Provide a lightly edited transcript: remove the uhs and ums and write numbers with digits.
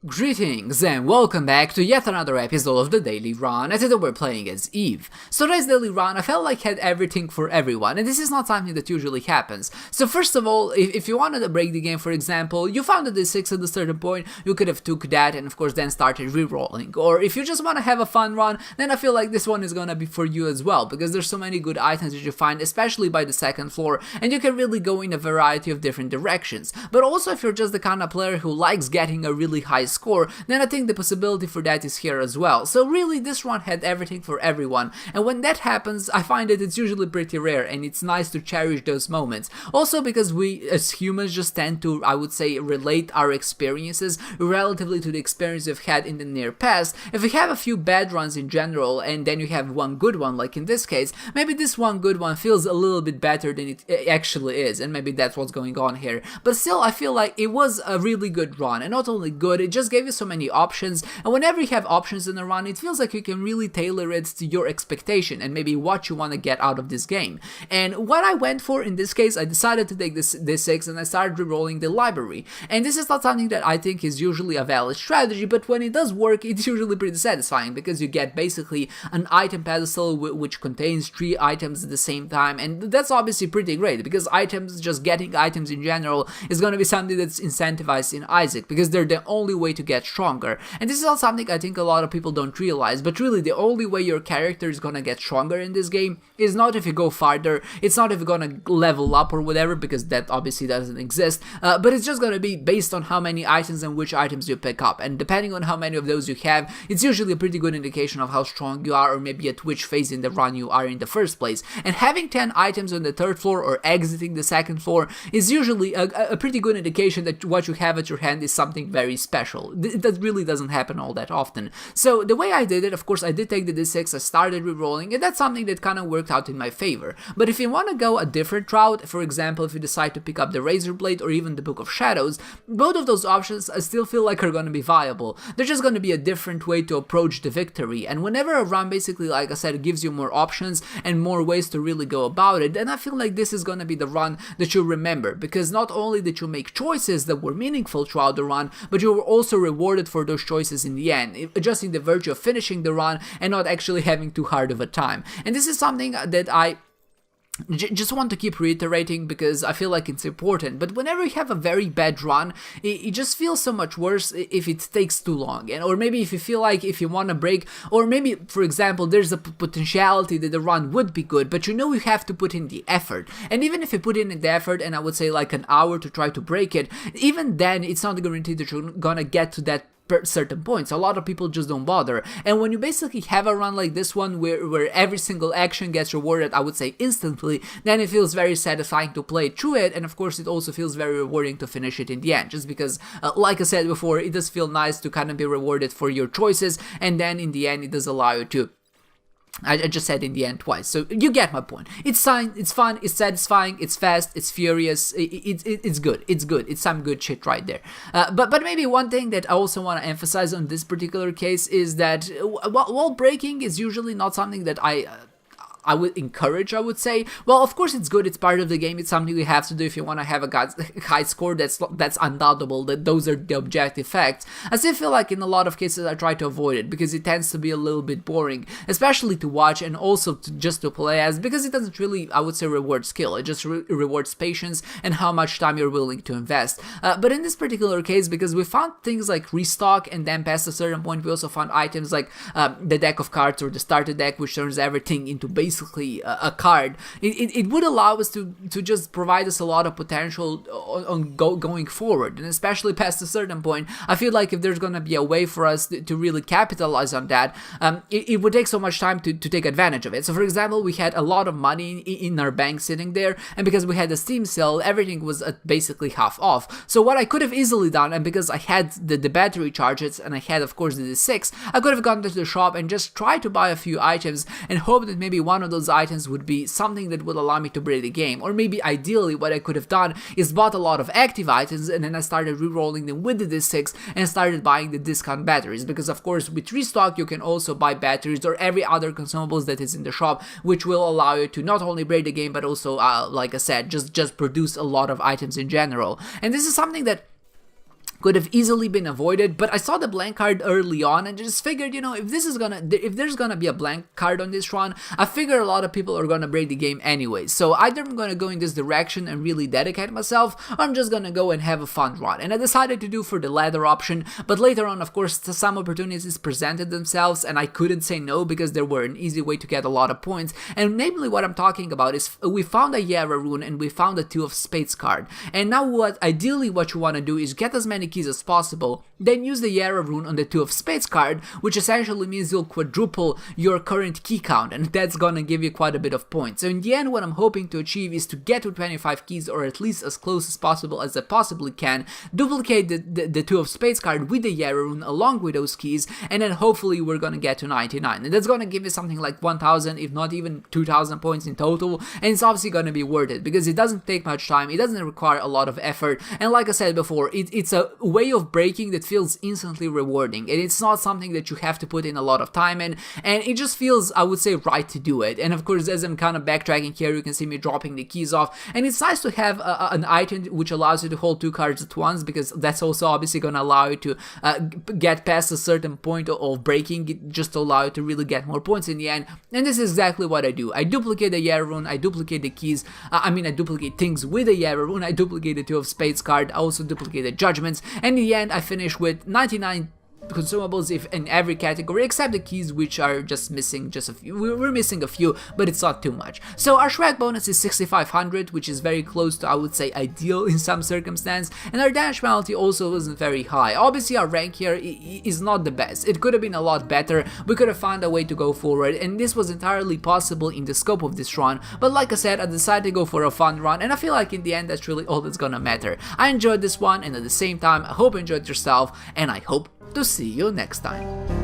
Greetings and welcome back to yet another episode of the Daily Run, and today we're playing as Eve. So today's Daily Run I felt like had everything for everyone, and this is not something that usually happens. So first of all, if you wanted to break the game, for example, you found a D6 at a certain point, you could have took that and of course then started re-rolling. Or if you just want to have a fun run, then I feel like this one is gonna be for you as well, because there's so many good items that you find, especially by the second floor, and you can really go in a variety of different directions. But also if you're just the kind of player who likes getting a really high score, then I think the possibility for that is here as well. So really this run had everything for everyone, and when that happens I find that it's usually pretty rare and it's nice to cherish those moments. Also because we as humans just tend to, I would say, relate our experiences relatively to the experience we've had in the near past. If we have a few bad runs in general and then you have one good one, like in this case, maybe this one good one feels a little bit better than it actually is, and maybe that's what's going on here. But still I feel like it was a really good run, and not only good, it just gave you so many options, and whenever you have options in a run, it feels like you can really tailor it to your expectation and maybe what you want to get out of this game. And what I went for in this case, I decided to take this D6 and I started re-rolling the library. And this is not something that I think is usually a valid strategy, but when it does work, it's usually pretty satisfying, because you get basically an item pedestal which contains 3 items at the same time, and that's obviously pretty great, because items, just getting items in general, is going to be something that's incentivized in Isaac, because they're the only way to get stronger. And this is not something I think a lot of people don't realize, but really the only way your character is gonna get stronger in this game is not if you go farther, it's not if you're gonna level up or whatever, because that obviously doesn't exist, but it's just gonna be based on how many items and which items you pick up, and depending on how many of those you have, it's usually a pretty good indication of how strong you are, or maybe at which phase in the run you are in the first place. And having 10 items on the third floor or exiting the second floor is usually a pretty good indication that what you have at your hand is something very special. That really doesn't happen all that often. So the way I did it, of course, I did take the D6, I started re-rolling, and that's something that kind of worked out in my favor. But if you want to go a different route, for example, if you decide to pick up the Razor Blade or even the Book of Shadows, both of those options I still feel like are going to be viable. They're just going to be a different way to approach the victory, and whenever a run basically, like I said, gives you more options and more ways to really go about it, then I feel like this is going to be the run that you'll remember, because not only did you make choices that were meaningful throughout the run, but you were also rewarded for those choices in the end, adjusting the virtue of finishing the run and not actually having too hard of a time. And this is something that I just want to keep reiterating, because I feel like it's important. But whenever you have a very bad run, it just feels so much worse if it takes too long, or maybe if you feel like if you want to break, or maybe, for example, there's a potentiality that the run would be good, but you know you have to put in the effort. And even if you put in the effort, and I would say like an hour to try to break it, even then it's not guaranteed that you're gonna get to that certain points. A lot of people just don't bother, and when you basically have a run like this one where every single action gets rewarded, I would say instantly, then it feels very satisfying to play through it, and of course it also feels very rewarding to finish it in the end, just because like I said before, it does feel nice to kind of be rewarded for your choices, and then in the end it does allow you to, I just said in the end twice, so you get my point. It's fun, it's satisfying, it's fast, it's furious, it's good, it's some good shit right there. But maybe one thing that I also want to emphasize on this particular case is that wall breaking is usually not something that I would encourage, I would say. Well, of course it's good, it's part of the game, it's something you have to do if you want to have a high score, that's undoubtable, that those are the objective facts. I still feel like in a lot of cases I try to avoid it, because it tends to be a little bit boring, especially to watch and also just to play as, because it doesn't really, I would say, reward skill, it just rewards patience and how much time you're willing to invest. But in this particular case, because we found things like restock, and then past a certain point we also found items like the deck of cards or the starter deck, which turns everything into basically a card, it would allow us to just provide us a lot of potential on going forward, and especially past a certain point, I feel like if there's gonna be a way for us to really capitalize on that, it would take so much time to take advantage of it. So for example, we had a lot of money in our bank sitting there, and because we had a Steam sale, everything was basically half off. So what I could have easily done, and because I had the battery charges, and I had of course the D6, I could have gone to the shop and just tried to buy a few items and hope that maybe one of those items would be something that would allow me to break the game. Or maybe ideally what I could have done is bought a lot of active items, and then I started re-rolling them with the D6 and started buying the discount batteries, because of course with restock you can also buy batteries or every other consumables that is in the shop, which will allow you to not only break the game but also like I said, just produce a lot of items in general. And this is something that could have easily been avoided, but I saw the blank card early on and just figured, if there's gonna be a blank card on this run, I figure a lot of people are gonna break the game anyway. So either I'm gonna go in this direction and really dedicate myself, or I'm just gonna go and have a fun run. And I decided to do for the latter option, but later on, of course, some opportunities presented themselves and I couldn't say no because there were an easy way to get a lot of points. And namely what I'm talking about is we found a Yara rune and we found a 2 of spades card. And now ideally what you want to do is get as many keys as possible, then use the Yara rune on the 2 of spades card, which essentially means you'll quadruple your current key count, and that's gonna give you quite a bit of points. So in the end, what I'm hoping to achieve is to get to 25 keys, or at least as close as possible as I possibly can, duplicate the 2 of spades card with the Yara rune along with those keys, and then hopefully we're gonna get to 99. And that's gonna give you something like 1000, if not even 2000 points in total, and it's obviously gonna be worth it, because it doesn't take much time, it doesn't require a lot of effort, and like I said before, it's a way of breaking that feels instantly rewarding, and it's not something that you have to put in a lot of time in, and it just feels, I would say, right to do it. And of course, as I'm kind of backtracking here, you can see me dropping the keys off, and it's nice to have an item which allows you to hold 2 cards at once, because that's also obviously going to allow you to get past a certain point of breaking, just to allow you to really get more points in the end. And this is exactly what I do. I duplicate the Yara rune, I duplicate the keys, I duplicate things with the Yara rune, I duplicate the 2 of spades card, I also duplicate the judgments, and in the end I finish with 99 consumables if in every category except the keys, which are just missing just a few. We're missing a few, but it's not too much. So our shrek bonus is 6500, which is very close to, I would say, ideal in some circumstance, and our damage penalty also wasn't very high. Obviously our rank here is not the best, it could have been a lot better, we could have found a way to go forward, and this was entirely possible in the scope of this run, but like I said, I decided to go for a fun run, and I feel like in the end that's really all that's gonna matter. I enjoyed this one, and at the same time I hope you enjoyed yourself, and I hope to see you next time.